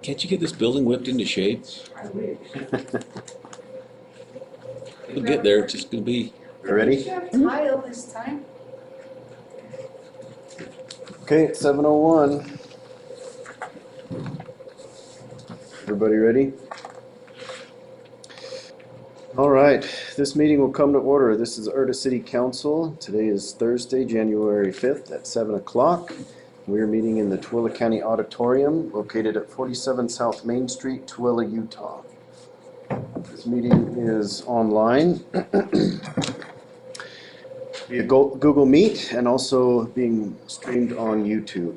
Can't you get this building whipped into shape? It'll get there. It's just gonna be. Ready? Tile this time. Okay, it's 7:01. Everybody ready? All right, this meeting will come to order. This is Erda City Council. Today is Thursday, January 5th at 7 o'clock. We are meeting in the Tooele County Auditorium located at 47 South Main Street, Tooele, Utah. This meeting is online via Google Meet and also being streamed on YouTube.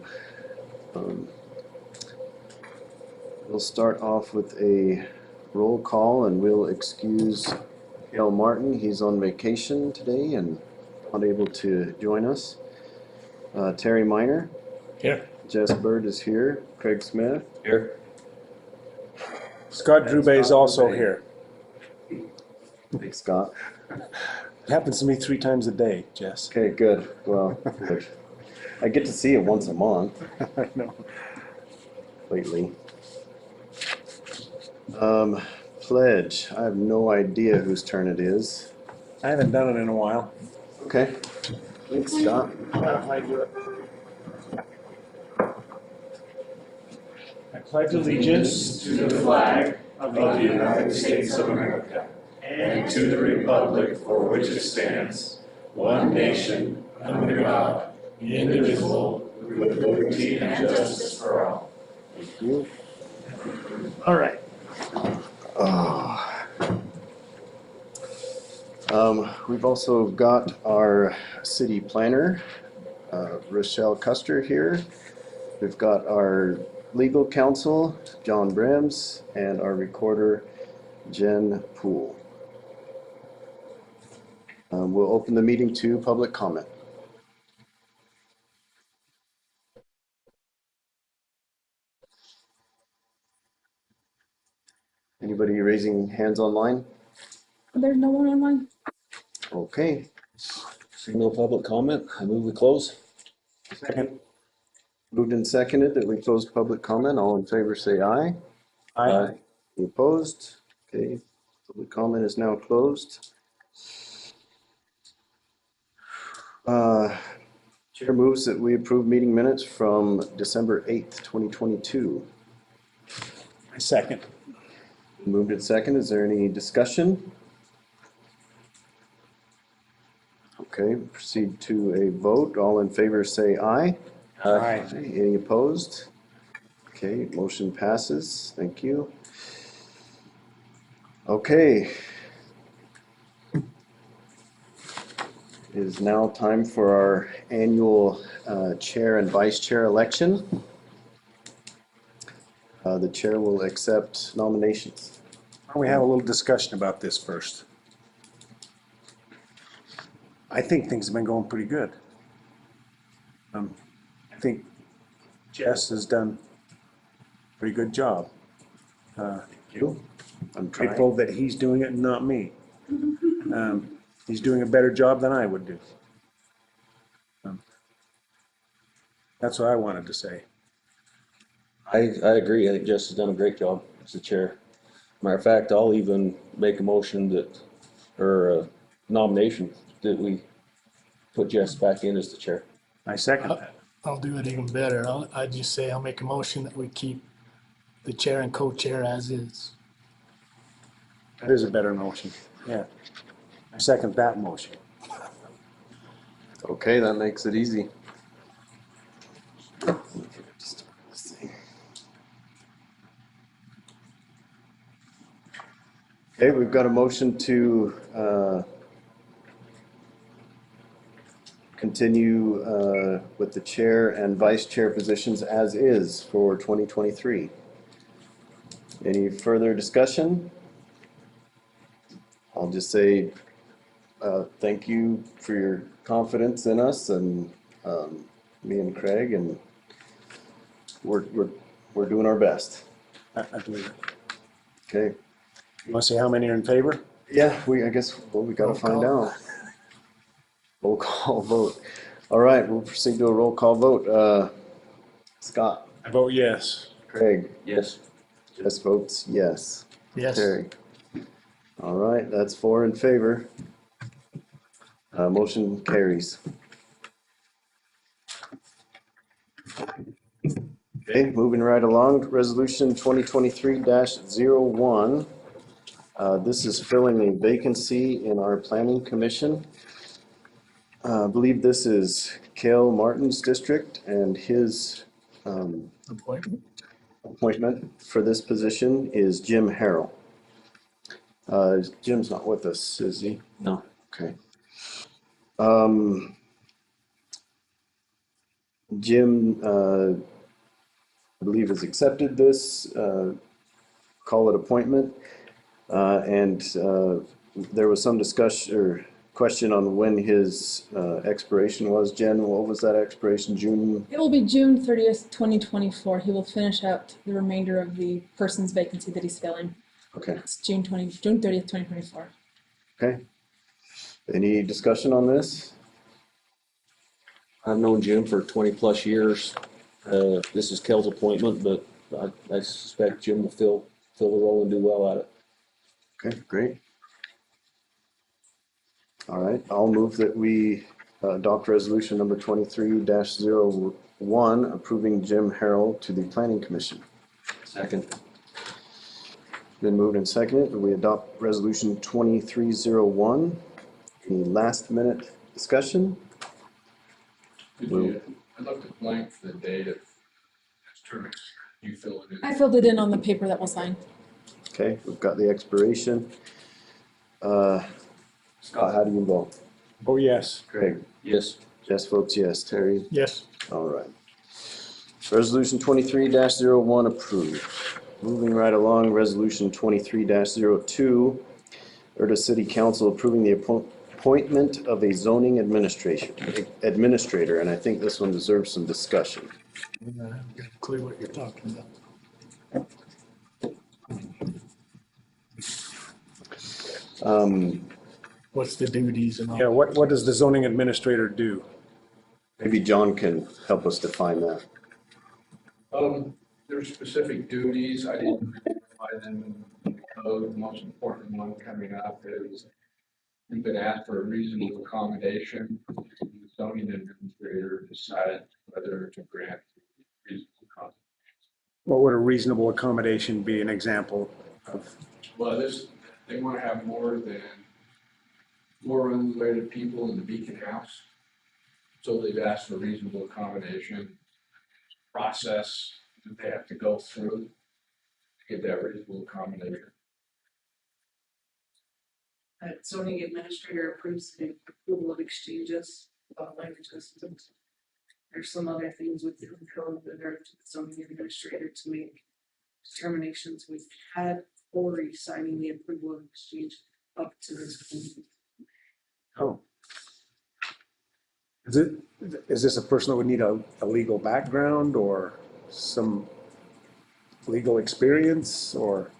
We'll start off with a roll call and we'll excuse Gail Martin. He's on vacation today and not able to join us. Terry Miner. Here. Jess Bird is here. Craig Smith. Here. Scott Drubay is also here. Hey, Scott. It happens to me 3 times a day, Jess. Okay, good. Well, good. I get to see you once a month I know. lately. Pledge. I have no idea whose turn it is. I haven't done it in a while. Okay. Thanks, Scott. I do it. I pledge allegiance to the flag of the United States of America and to the republic for which it stands, one nation, under God, indivisible, with liberty and justice for all. Thank you. All right. We've also got our city planner, Rochelle Custer here. We've got our legal counsel, John Brems, and our recorder, Jen Poole. We'll open the meeting to public comment. Anybody raising hands online? There's no one online. Okay. No public comment. I move we close. Second. Moved and seconded that we close public comment. All in favor say aye. Aye. Any opposed? Okay, public comment is now closed. Chair moves that we approve meeting minutes from December 8th, 2022. I second. Moved and second. Is there any discussion? Okay, proceed to a vote. All in favor say aye. Aye. Any opposed? Okay, motion passes. Thank you. Okay. It is now time for our annual chair and vice chair election. The chair will accept nominations. Why don't we have a little discussion about this first? I think things have been going pretty good. I think Jess has done a pretty good job. I'm trying. Grateful that he's doing it and not me. He's doing a better job than I would do. That's what I wanted to say. I agree. I think Jess has done a great job as the chair. Matter of fact, I'll even make a motion that, or a nomination that we put Jess back in as the chair. I second that. I'll do it even better. I'd just say I'll make a motion that we keep the chair and co-chair as is. That is a better motion. Yeah. I second that motion. Okay, that makes it easy. Okay, we've got a motion to continue with the chair and vice chair positions as is for 2023. Any further discussion? I'll just say thank you for your confidence in us and me and Craig, and we're doing our best. I believe it. Okay. You want to say how many are in favor? Yeah, I guess we got to find out. Roll call vote. All right, we'll proceed to a roll call vote. Scott. I vote yes. Craig? Yes. Jess votes yes. Yes. Terry? All right, that's 4 in favor. Motion carries. Okay, moving right along, resolution 2023-01. This is filling a vacancy in our planning commission. I believe this is Cale Martin's district, and his Appointment. appointment for this position is Jim Harrell. Jim's not with us, is he? No. Okay. Jim, I believe has accepted this, call it appointment. And there was some discussion or question on when his expiration was. Jen, what was that expiration? June? It will be June 30th, 2024. He will finish out the remainder of the person's vacancy that he's filling. Okay, It's June 30th, 2024. okay. Any discussion on this? I've known Jim for 20+ years. This is Kel's appointment, but I suspect Jim will fill the role and do well at it. Okay, great. All right, I'll move that we adopt resolution number 23-01, approving Jim Harrell to the planning commission. Second. Been moved and seconded that we adopt resolution 2301. Any last minute discussion? Did you, I looked at blank for the date of his term. You fill it in. I filled it in on the paper that we'll sign. Okay, we've got the expiration. Scott, how do you vote? Oh, yes. Craig? Yes. Jess votes yes. Terry? Yes. All right. Resolution 23-01 approved. Moving right along, resolution 23-02, Erda City Council approving the appointment of a zoning administrator, and I think this one deserves some discussion. I haven't got a clue what you're talking about. What's the duties and all? Yeah, what does the zoning administrator do? Maybe John can help us define that. There's specific duties. I didn't identify them in the code. The most important one coming up is you've been asked for a reasonable accommodation. The zoning administrator decides whether to grant reasonable accommodation. What would a reasonable accommodation be an example of? Well, they want to have more unrelated people in the Beacon House. So they've asked for reasonable accommodation process that they have to go through to get that reasonable accommodation. Zoning administrator approves the approval of exchanges of language systems. There's some other things with the code that are to the zoning administrator to make determinations. We've had Corey signing the approval of exchange up to this point. Oh. Is this a person that would need a legal background or some legal experience or?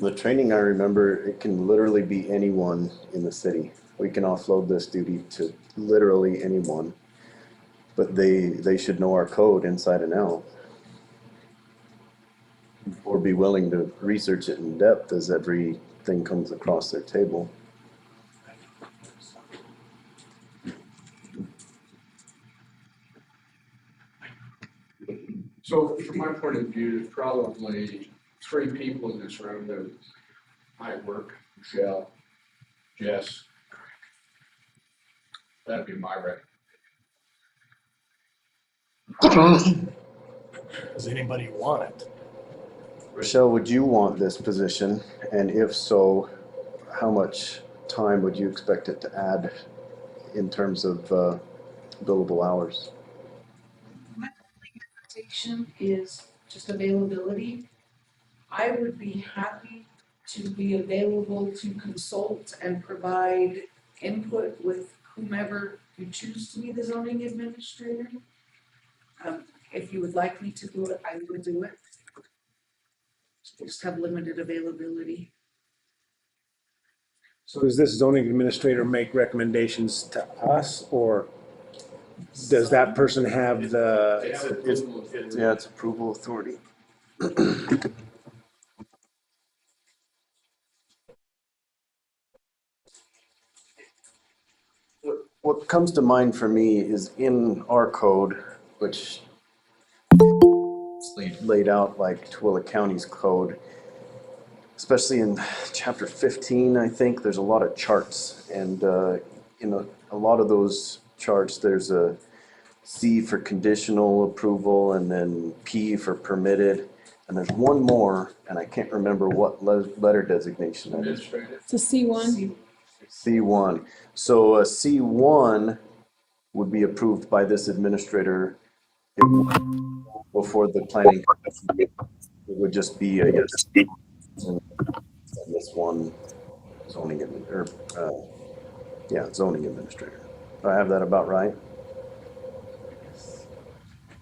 The training I remember, it can literally be anyone in the city. We can offload this duty to literally anyone. But they should know our code inside and out. Or be willing to research it in depth as everything comes across their table. So from my point of view, there's probably 3 people in this room that might work. Michelle, Jess. That'd be my recommendation. Does anybody want it? Rochelle, would you want this position? And if so, how much time would you expect it to add in terms of billable hours? My expectation is just availability. I would be happy to be available to consult and provide input with whomever you choose to be the zoning administrator. If you would like me to do it, I will do it. Just have limited availability. So does this zoning administrator make recommendations to us or does that person have the, They have approval authority. Yeah, it's approval authority. What comes to mind for me is in our code, which is laid out like Tooele County's code, especially in chapter 15, I think, there's a lot of charts. And in a lot of those charts, there's a C for conditional approval and then P for permitted. And there's one more, and I can't remember what letter designation that is. Administrative. It's a C1. C1. So a C1 would be approved by this administrator before the planning. It would just be, I guess, this one zoning, zoning administrator. Do I have that about right?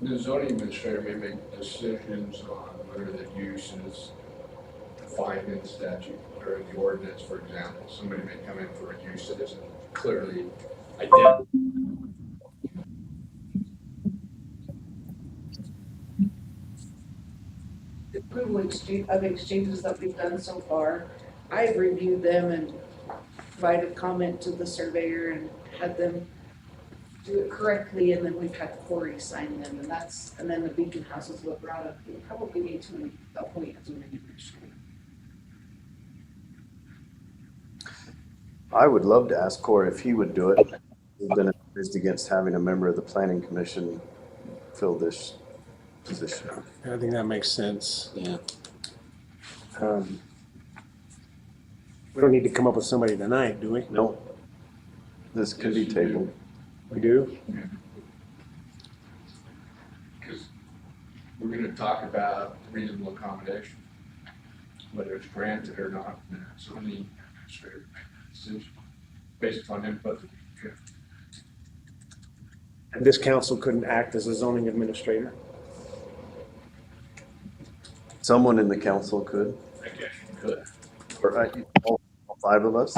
The zoning administrator may make decisions on whether the use is defined in the statute or in the ordinance, for example. Somebody may come in for a use that isn't clearly identified. The approval of exchanges that we've done so far, I've reviewed them and provided comment to the surveyor and had them do it correctly, and then we've had Corey sign them, and then the Beacon houses were brought up. We probably need to appoint a zoning administrator. I would love to ask Corey if he would do it. We've been advised against having a member of the planning commission fill this position. I think that makes sense. Yeah. We don't need to come up with somebody tonight, do we? No, this could be Yes, you do. tabled. We do? Because we're gonna talk about reasonable accommodation, whether it's granted or not. So any administrator make that decision based upon input that we get. And this council couldn't act as a zoning administrator? Someone in the council could, I guess you could. or all five of us.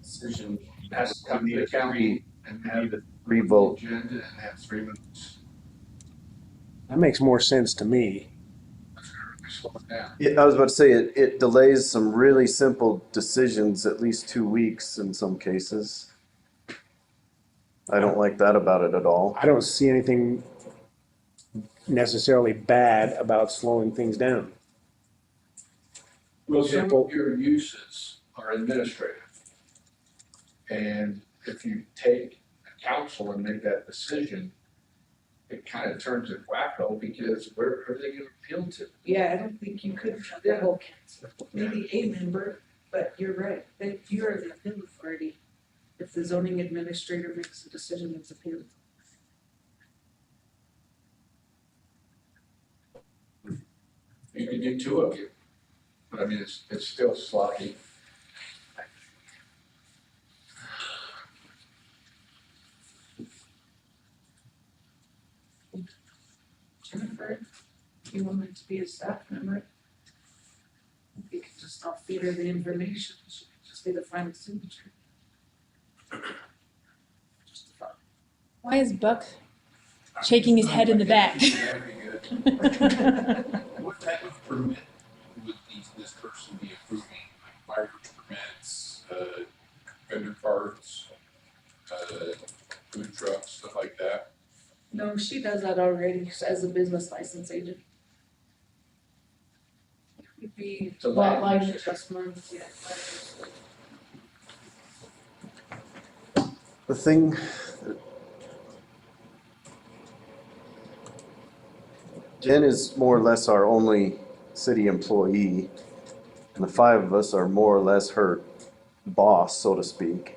Decision has to come to the county and have the Revote. agenda and have 3 votes. That makes more sense to me. Slow it down. Yeah, I was about to say, it delays some really simple decisions at least 2 weeks in some cases. I don't like that about it at all. I don't see anything necessarily bad about slowing things down. Well, some Example- of your uses are administrative. And if you take a council and make that decision, it kind of turns it wacko because where are they gonna appeal to? Yeah, I don't think you could have the whole council, maybe a member, but you're right, that you are the appeal authority. If the zoning administrator makes a decision that's appealed. You can do 2 of you. But I mean, it's still sloppy. Jennifer, you want it to be a staff member? You can just not feed her the information, she can just be the final signature. Just a thought. Why is Buck shaking his head in the back? That'd be good. What type of permit would this person be approving? Like fire permits, vendor cards, food trucks, stuff like that? No, she does that already as a business license agent. It would be It's a lot land line use. adjustments, yeah. The thing, Jen is more or less our only city employee, and the 5 of us are more or less her boss, so to speak.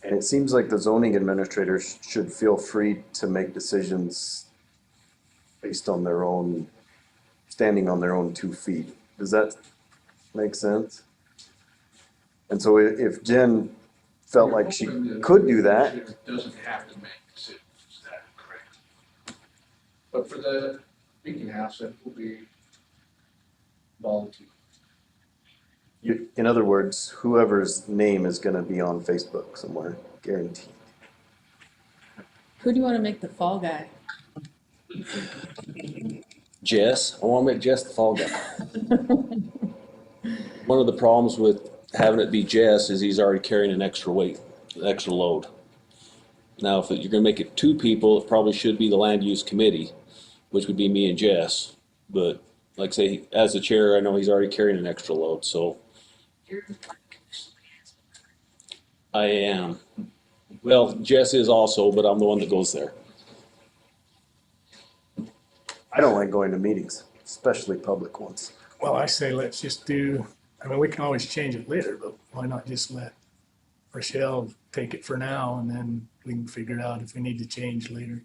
And it seems like the zoning administrators should feel free to make decisions based on their own, standing on their own 2 feet. Does that make sense? And so if Jen felt like she could do that, Doesn't have to make decisions, is that correct? But for the Beacon House, it will be volunteer. In other words, whoever's name is gonna be on Facebook somewhere, guaranteed. Who do you want to make the fall guy? Jess, I wanna make Jess the fall guy. One of the problems with having it be Jess is he's already carrying an extra weight, an extra load. Now, if you're gonna make it two people, it probably should be the land use committee, which would be me and Jess. But like I say, as the chair, I know he's already carrying an extra load, so I am. Well, Jess is also, but I'm the one that goes there. I don't like going to meetings, especially public ones. Well, I say let's just do, I mean, we can always change it later, but why not just let Rochelle take it for now and then we can figure it out if we need to change later.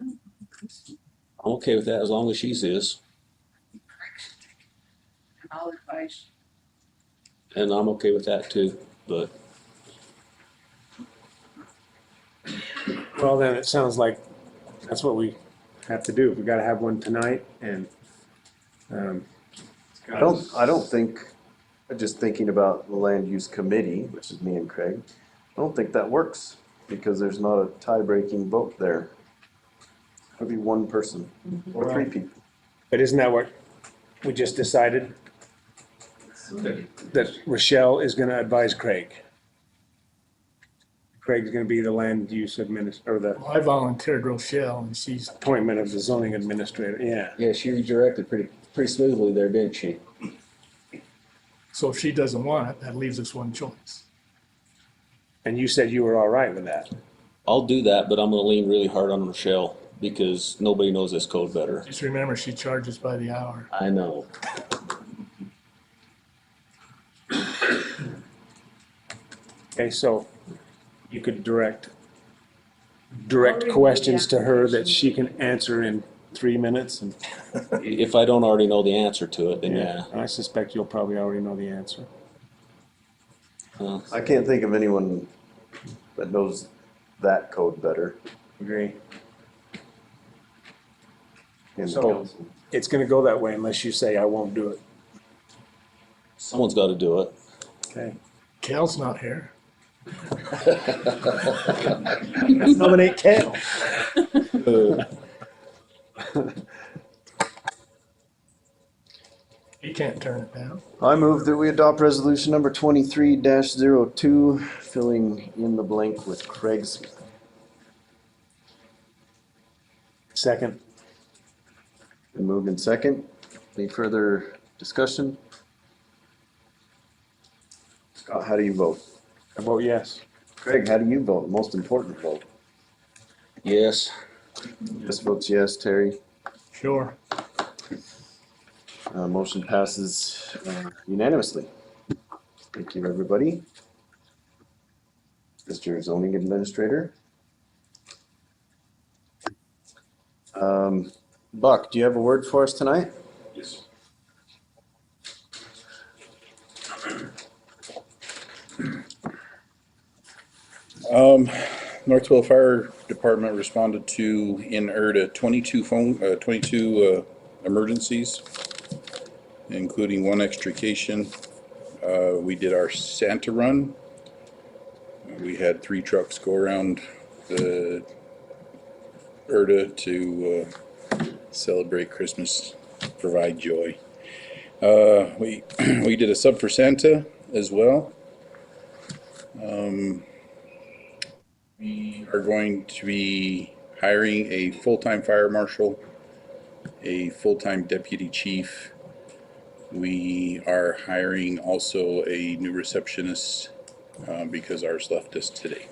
I'm okay with that as long as she's is, I'll advise. and I'm okay with that too, but Well, then it sounds like that's what we have to do. We gotta have one tonight and, I don't think, just thinking about the land use committee, which is me and Craig, I don't think that works because there's not a tie-breaking vote there. It'll be one person or three people. but isn't that what we just decided? That Rochelle is gonna advise Craig. Craig's gonna be the land use or the Well, I volunteered Rochelle and she's, appointment of the zoning administrator, yeah. yeah, she redirected pretty smoothly there, didn't she? so if she doesn't want it, that leaves us one choice. And you said you were all right with that. I'll do that, but I'm gonna lean really hard on Rochelle because nobody knows this code better. Just remember, she charges by the hour. I know. Okay, so you could direct questions to her that she can answer in 3 minutes and. If I don't already know the answer to it, then yeah. I suspect you'll probably already know the answer. I can't think of anyone that knows that code better Agree. in the So- council. It's gonna go that way unless you say I won't do it. Someone's got to do it. Okay. Cal's not here. Let's nominate Cal. He can't turn it down. I move that we adopt resolution number 23-02, filling in the blank with Craig's. Second. Been moved in second. Any further discussion? Scott, how do you vote? I vote yes. Craig, how do you vote? Most important vote. Yes. This votes yes. Terry? Sure. Motion passes unanimously. Thank you, everybody. Mr. Zoning Administrator. Buck, do you have a word for us tonight? Yes. Northwell Fire Department responded to in Erda 22 emergencies, including one extrication. We did our Santa run. We had 3 trucks go around the Erda to celebrate Christmas, provide joy. We did a sub for Santa as well. We are going to be hiring a full-time fire marshal, a full-time deputy chief. We are hiring also a new receptionist because ours left us today.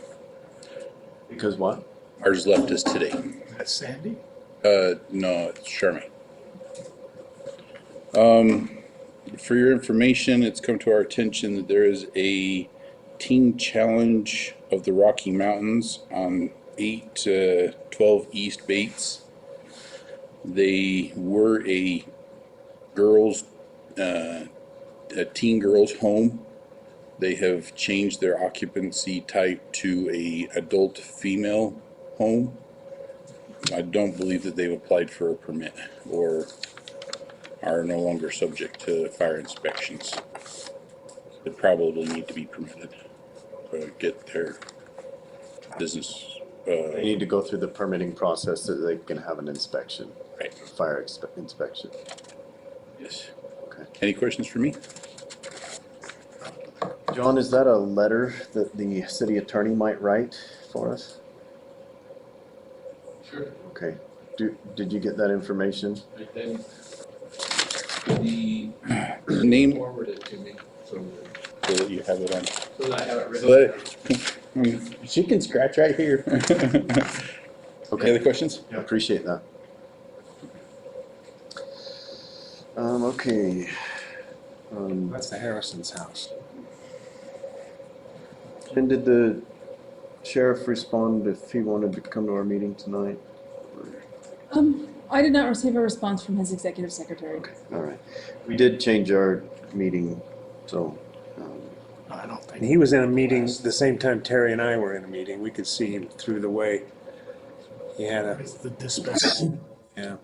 Because what? Ours left us today. That's Sandy. No, it's Charmaine. For your information, it's come to our attention that there is a teen challenge of the Rocky Mountains on 812 East Bates. They were a teen girls home. They have changed their occupancy type to a adult female home. I don't believe that they've applied for a permit or are no longer subject to fire inspections. They probably need to be permitted to get their business. They need to go through the permitting process so that they can have an inspection, Right. fire inspection. Yes. Okay. Any questions for me? John, is that a letter that the city attorney might write for us? Sure. Okay. Did you get that information? I then The name, forward it to me, so so that you have it on. that I have it So written. that, she can scratch right here. Any other questions? Yeah, appreciate that. Okay. That's the Harrison's house. And did the sheriff respond if he wanted to come to our meeting tonight? I did not receive a response from his executive secretary. All right. We did change our meeting, so, I don't And think. he was in a meeting the same time Terry and I were in a meeting. We could see him through the way. He had a, It's the dispatch. yeah.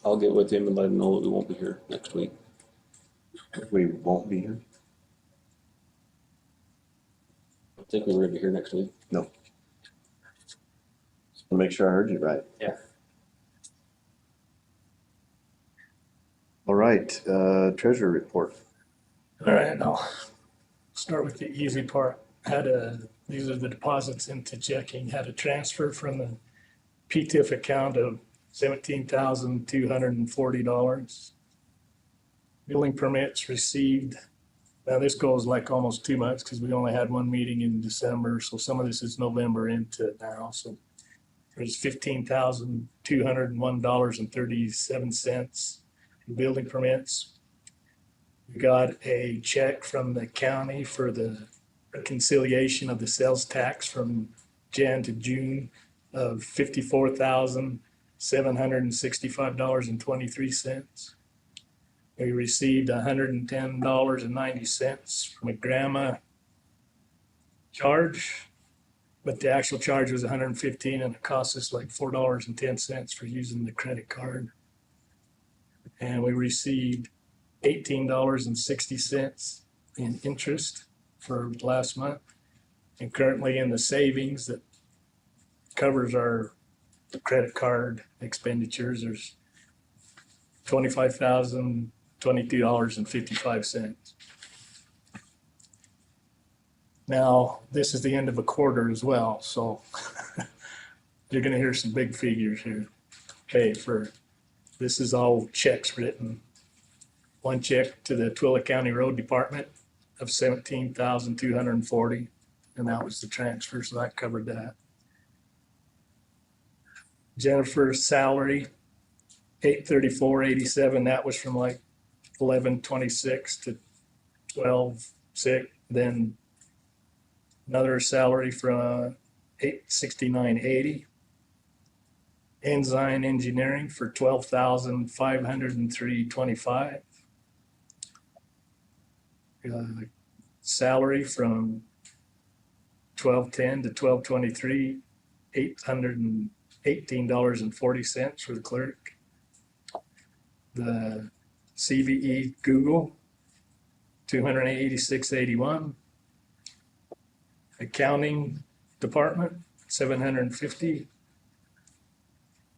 I'll get with him and let him know that we won't be here next week. we won't be here? I think we were gonna be here next week. No. Just wanna make sure I heard you right. Yeah. All right, treasurer report. All right, I'll start with the easy part. These are the deposits into checking, had a transfer from the PTIF account of $17,240. Building permits received. Now this goes like almost 2 months because we only had one meeting in December, so some of this is November into now. So there's $15,201.37 in building permits. We got a check from the county for the reconciliation of the sales tax from Jan to June of $54,765.23. We received $110.90 from a grandma charge, but the actual charge was $115 and it cost us like $4.10 for using the credit card. And we received $18.60 in interest for last month. And currently in the savings that covers our credit card expenditures, there's $25,022.55. Now, this is the end of a quarter as well, so you're gonna hear some big figures here. Okay, this is all checks written. One check to the Twilla County Road Department of $17,240, and that was the transfer, so that covered that. Jennifer's salary, $834.87, that was from like 11/26 to 12/6. Then another salary from $869.80. Ensign Engineering for $12,503.25. Salary from 12/10 to 12/23, $818.40 for the clerk. The CVE Google, $286.81. Accounting Department, $750.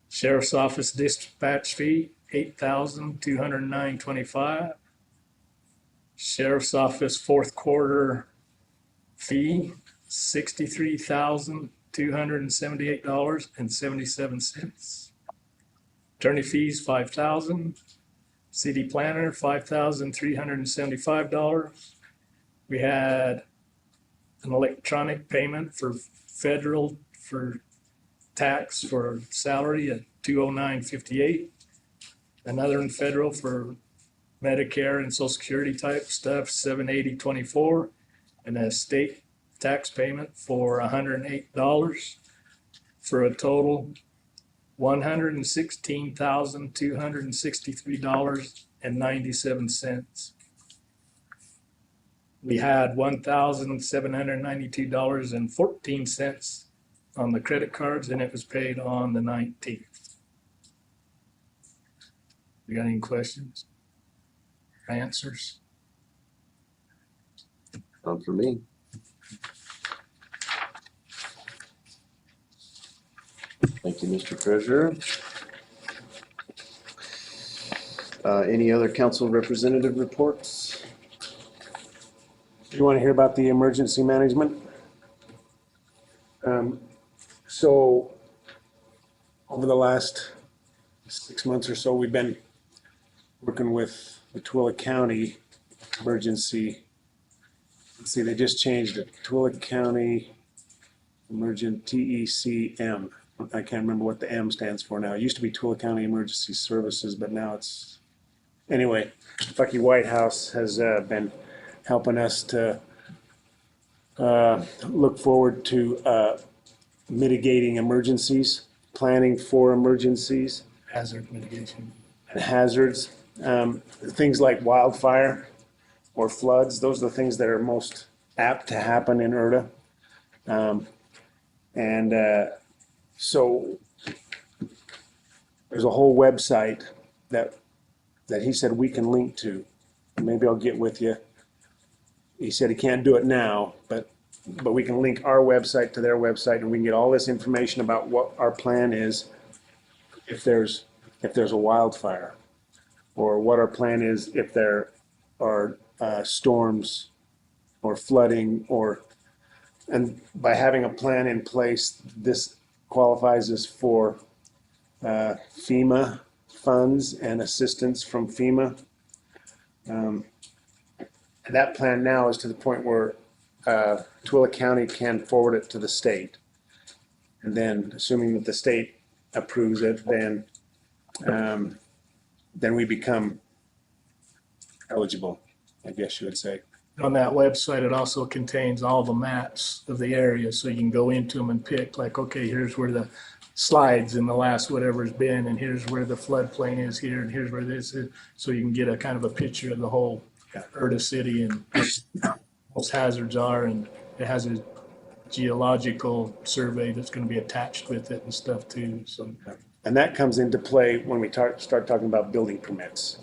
Sheriff's Office dispatch fee, $8,209.25. Sheriff's Office fourth quarter fee, $63,278.77. Attorney fees, $5,000. City planner, $5,375. We had an electronic payment for federal for tax for salary at $209.58. Another in federal for Medicare and Social Security type stuff, $780.24, and a state tax payment for $108 for a total $116,263.97. We had $1,792.14 on the credit cards, and it was paid on the 19th. You got any questions? Answers? None for me. Thank you, Mr. Treasurer. Any other council representative reports? You want to hear about the emergency management? So over the last 6 months or so, we've been working with the Twilla County Emergency. Let's see, they just changed it. Twilla County Emergent TECM. I can't remember what the M stands for now. It used to be Twilla County Emergency Services, but now it's, anyway, Bucky Whitehouse has been helping us to look forward to mitigating emergencies, planning for emergencies Hazard mitigation. and hazards. Things like wildfire or floods, those are the things that are most apt to happen in Erda. So there's a whole website that he said we can link to. Maybe I'll get with you. He said he can't do it now, but we can link our website to their website, and we can get all this information about what our plan is if there's a wildfire, or what our plan is if there are storms or flooding, and by having a plan in place, this qualifies us for FEMA funds and assistance from FEMA. And that plan now is to the point where Twilla County can forward it to the state. And then, assuming that the state approves it, then we become eligible, I guess you would say. On that website, it also contains all the maps of the area, so you can go into them and pick, like, okay, here's where the slides in the last whatever's been, and here's where the floodplain is here, and here's where this is, so you can get a kind of a picture of the whole Erda city and what most hazards are, and it has a geological survey that's going to be attached with it and stuff too. So, and that comes into play when we start talking about building permits.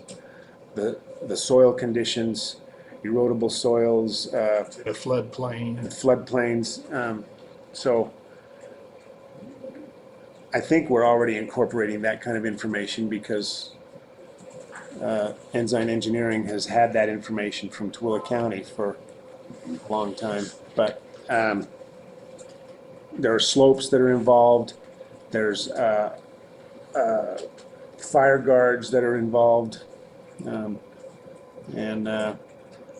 The soil conditions, erodible soils, the floodplain. Floodplains. So I think we're already incorporating that kind of information because Ensign Engineering has had that information from Twilla County for a long time. But there are slopes that are involved. There's fire guards that are involved.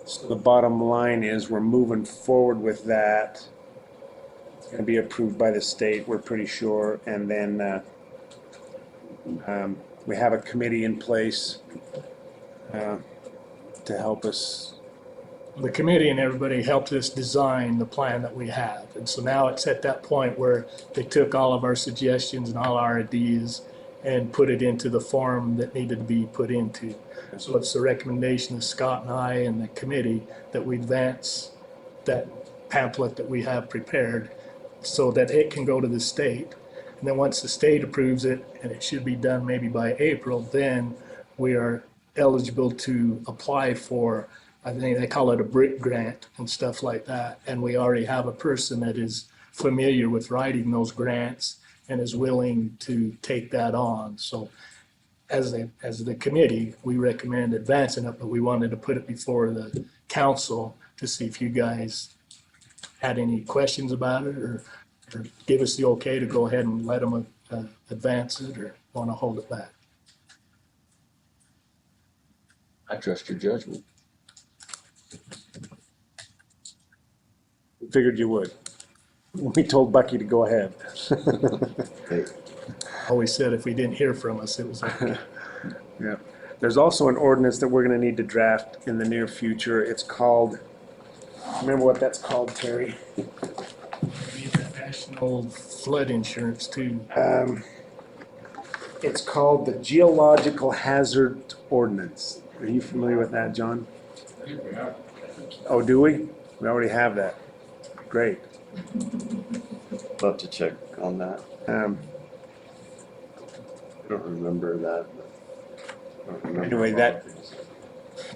So the bottom line is we're moving forward with that. It's going to be approved by the state, we're pretty sure. And then we have a committee in place to help us. The committee and everybody helped us design the plan that we have. And so now it's at that point where they took all of our suggestions and all our ideas and put it into the form that needed to be put into. So it's the recommendation of Scott and I and the committee that we advance that pamphlet that we have prepared so that it can go to the state. And then once the state approves it, and it should be done maybe by April, then we are eligible to apply for, I think they call it a brick grant and stuff like that. And we already have a person that is familiar with writing those grants and is willing to take that on. So as the committee, we recommend advancing it, but we wanted to put it before the council to see if you guys had any questions about it or give us the okay to go ahead and let them advance it or want to hold it back. I trust your judgment. Figured you would. We told Bucky to go ahead. Always said if we didn't hear from us, it was okay. Yeah. There's also an ordinance that we're going to need to draft in the near future. It's called, remember what that's called, Terry? National flood insurance too. It's called the Geological Hazard Ordinance. Are you familiar with that, John? Oh, do we? We already have that. Great. Love to check on that. I don't remember that. Anyway, that,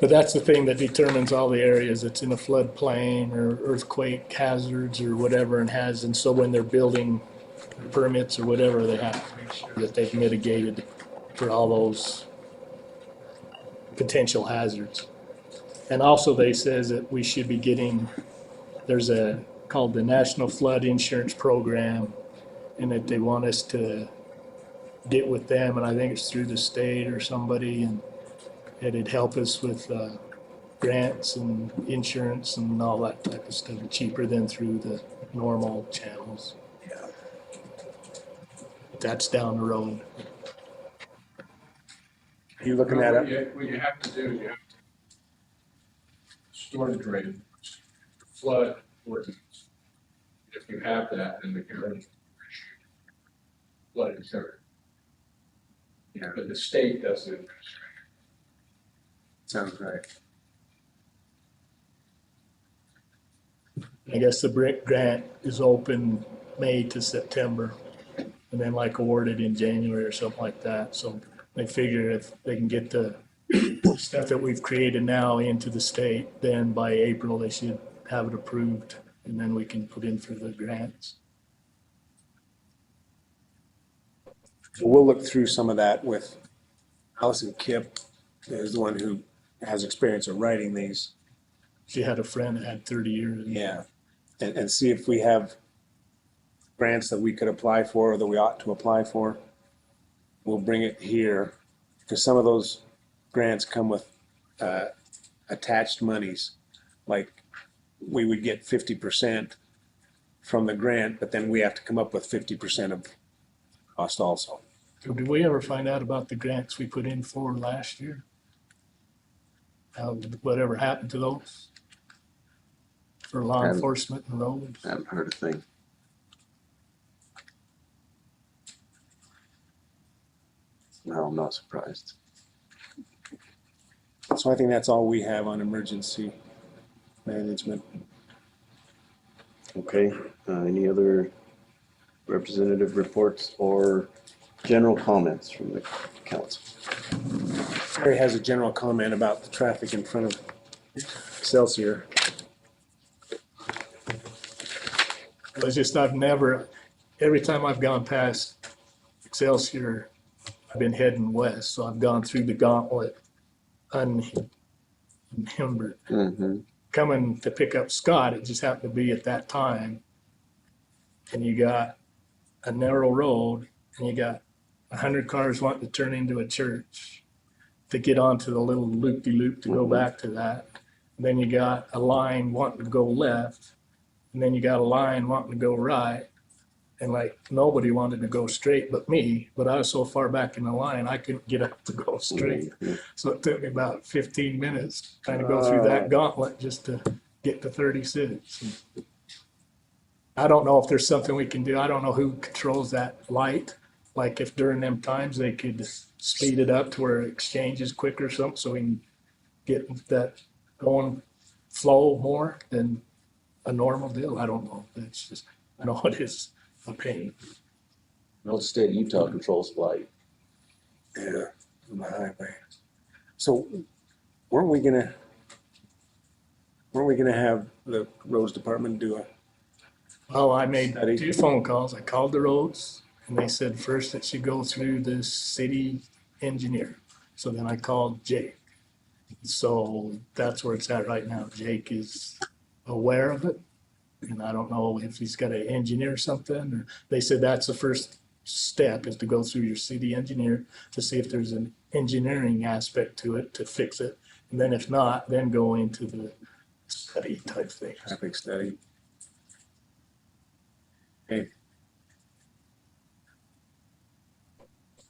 But that's the thing that determines all the areas that's in a floodplain or earthquake hazards or whatever and so when they're building permits or whatever, they have to make sure that they've mitigated for all those potential hazards. And also they says that we should be getting, there's called the National Flood Insurance Program, and that they want us to get with them, and I think it's through the state or somebody, and it'd help us with grants and insurance and all that type of stuff, cheaper than through the normal channels. That's down the road. are you looking that up? What you have to do is you have to storm drain, flood ordinance. If you have that, then the government flood insurance. Yeah, but the state does it. Sounds right. I guess the brick grant is open May to September, and then like awarded in January or something like that. So they figure if they can get the stuff that we've created now into the state, then by April they should have it approved, and then we can put in for the grants. So we'll look through some of that with Allison Kipp, is the one who has experience of writing these. She had a friend that had 30 years. Yeah. And see if we have grants that we could apply for or that we ought to apply for. We'll bring it here because some of those grants come with attached monies. Like we would get 50% from the grant, but then we have to come up with 50% of cost also. So did we ever find out about the grants we put in for last year? Whatever happened to those? For law enforcement and roads? I haven't heard a thing. No, I'm not surprised. So I think that's all we have on emergency management. Okay, any other representative reports or general comments from the council? Harry has a general comment about the traffic in front of Excelsior. It's just every time I've gone past Excelsior, I've been heading west, so I've gone through the gauntlet unhindered. Mm-hmm. Coming to pick up Scott, it just happened to be at that time. And you got a narrow road, and you got 100 cars wanting to turn into a church to get onto the little loop-de-loop to go back to that. And then you got a line wanting to go left, and then you got a line wanting to go right. And like nobody wanted to go straight but me, but I was so far back in the line, I couldn't get up to go straight. So it took me about 15 minutes trying to go through that gauntlet just to get to 36. I don't know if there's something we can do. I don't know who controls that light. Like if during them times they could speed it up to where exchange is quicker or something so we can get that going flow more than a normal deal. I don't know. It's just, I know it is a pain. No, the state of Utah controls light. Yeah, on the highway. So weren't we gonna have the roads department do a, Well, I made Study. 2 phone calls. I called the roads and they said first it should go through the city engineer. So then I called Jake. So that's where it's at right now. Jake is aware of it. And I don't know if he's got to engineer something, or they said that's the first step is to go through your city engineer to see if there's an engineering aspect to it to fix it. And then if not, then go into the study type thing. traffic study? Okay.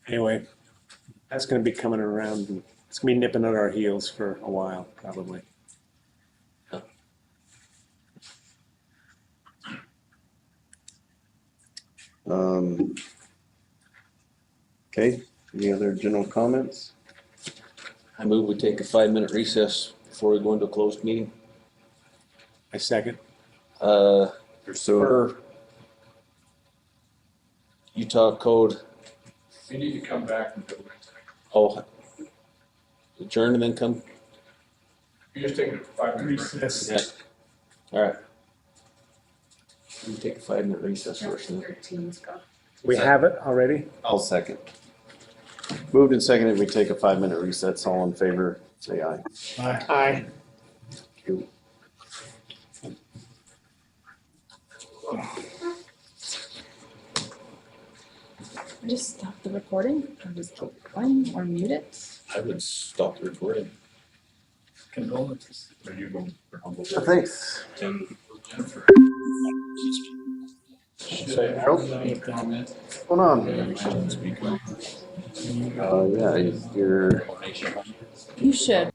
Anyway, that's gonna be coming around, and it's gonna be nipping at our heels for a while, probably. Okay, any other general comments? I move we take a 5-minute recess before we go into a closed meeting. I second. So, Per Utah code, You need to come back and do it. oh, adjourn and then come? You just take a 5 minute break. Recess. Yeah. All right. We take a 5-minute recess first. Then. 13's gone. We have it already? I'll second. Moved and seconded, we take a 5-minute recess. All in favor, say aye. Aye. Aye. Just stop the recording or just keep going or mute it. I would stop the recording. Condolences. Are you going for humble? Thanks. Jennifer. Harold, Any comment? what's going on? Yeah, you're, You should.